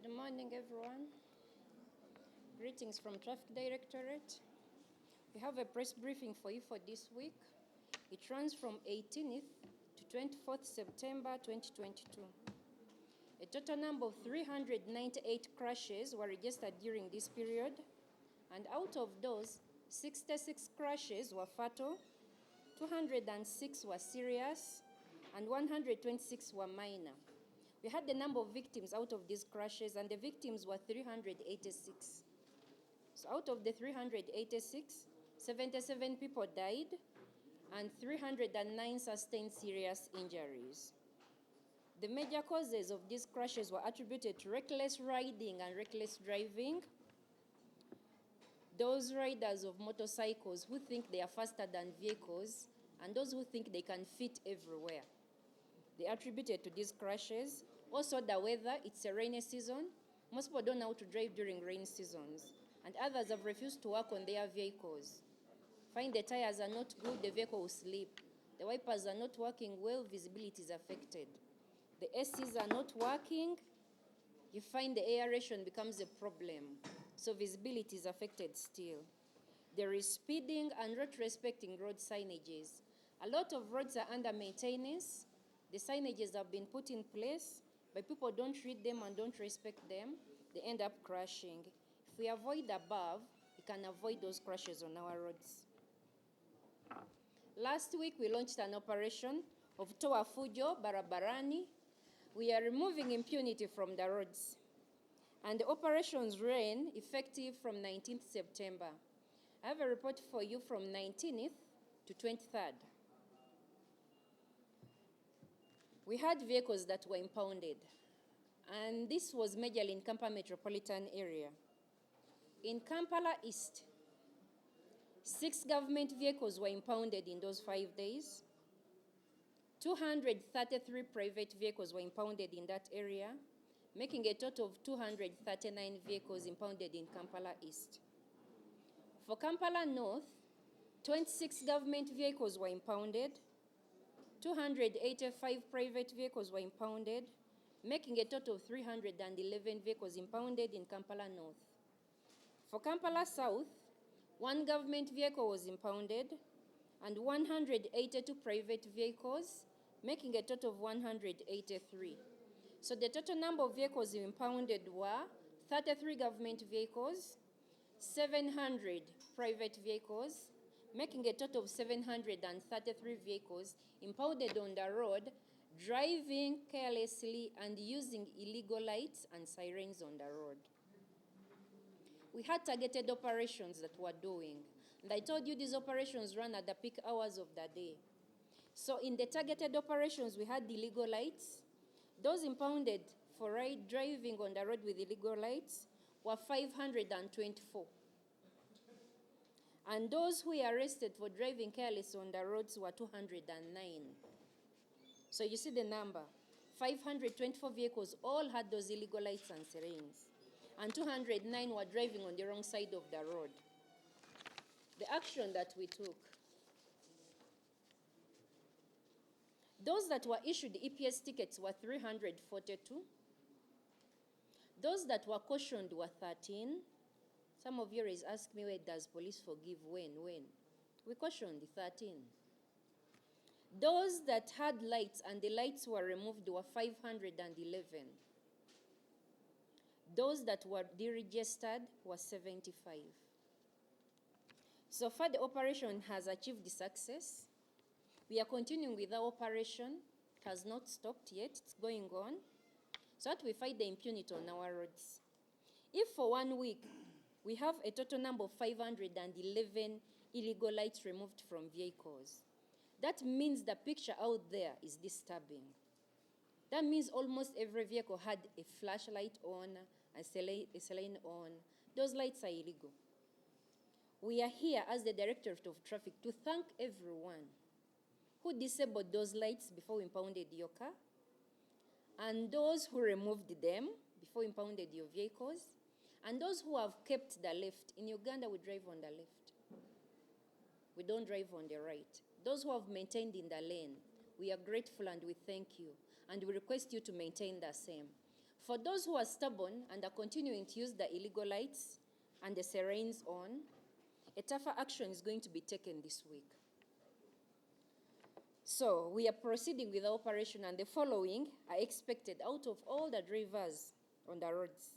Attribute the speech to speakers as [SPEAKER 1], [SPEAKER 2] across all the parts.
[SPEAKER 1] Good morning, everyone. Greetings from Traffic Directorate. We have a press briefing for you for this week. It runs from 18th to 24th September 2022. A total number of 398 crashes were registered during this period, and out of those, 66 crashes were fatal, 206 were serious, and 126 were minor. We had the number of victims out of these crashes, and the victims were 386. So out of the 386, 77 people died, and 309 sustained serious injuries. The major causes of these crashes were attributed to reckless riding and reckless driving. Those riders of motorcycles who think they are faster than vehicles, and those who think they can fit everywhere. They attributed to these crashes. Also the weather, it's a rainy season. Most people don't know how to drive during rain seasons. And others have refused to work on their vehicles. Find the tires are not good, the vehicle will slip. The wipers are not working well, visibility is affected. The ACs are not working, you find the aeration becomes a problem. So visibility is affected still. There is speeding and not respecting road signages. A lot of roads are under maintenance. The signages have been put in place, but people don't read them and don't respect them. They end up crashing. If we avoid the above, we can avoid those crashes on our roads. Last week, we launched an operation of Toa Fujo Barabarani. We are removing impunity from the roads. And the operations ran effective from 19th September. I have a report for you from 19th to 23rd. We had vehicles that were impounded, and this was majorly in Kampala metropolitan area. In Kampala East, 6 government vehicles were impounded in those 5 days. 233 private vehicles were impounded in that area, making a total of 239 vehicles impounded in Kampala East. For Kampala North, 26 government vehicles were impounded, 285 private vehicles were impounded, making a total of 311 vehicles impounded in Kampala North. For Kampala South, 1 government vehicle was impounded and 182 private vehicles, making a total of 183. So the total number of vehicles impounded were 33 government vehicles, 700 private vehicles, making a total of 733 vehicles impounded on the road, driving carelessly and using illegal lights and sirens on the road. We had targeted operations that we're doing. And I told you these operations run at the peak hours of the day. So in the targeted operations, we had illegal lights. Those impounded for driving on the road with illegal lights were 524. And those who were arrested for driving careless on the roads were 209. So you see the number. 524 vehicles all had those illegal lights and sirens. And 209 were driving on the wrong side of the road. The action that we took. Those that were issued EPS tickets were 342. Those that were cautioned were 13. Some of you always ask me, where does police forgive when? We cautioned 13. Those that had lights and the lights were removed were 511. Those that were deregistered were 75. So far, the operation has achieved success. We are continuing with our operation. It has not stopped yet. It's going on, so that we fight the impunity on our roads. If for 1 week, we have a total number of 511 illegal lights removed from vehicles, that means the picture out there is disturbing. That means almost every vehicle had a flashlight on, a saline on. Those lights are illegal. We are here as the Directorate of Traffic to thank everyone who disabled those lights before we impounded your car, and those who removed them before we impounded your vehicles, and those who have kept the left. In Uganda, we drive on the left. We don't drive on the right. Those who have maintained in the lane, we are grateful and we thank you. And we request you to maintain the same. For those who are stubborn and are continuing to use the illegal lights and the sirens on, a tougher action is going to be taken this week. So we are proceeding with the operation, and the following are expected out of all the drivers on the roads.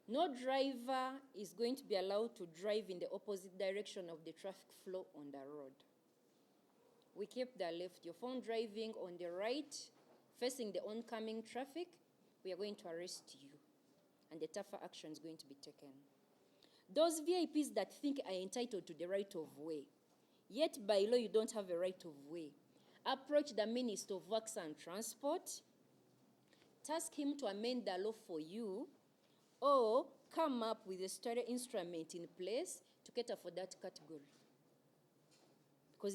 [SPEAKER 1] No driver is going to be allowed to drive in the opposite direction of the traffic flow on the road. We keep the left. You're found driving on the right, facing the oncoming traffic, we are going to arrest you, and the tougher action is going to be taken. Those VIPs that think are entitled to the right of way, yet by law you don't have a right of way, approach the Minister of Works and Transport, task him to amend the law for you, or come up with a statutory instrument in place to cater for that category.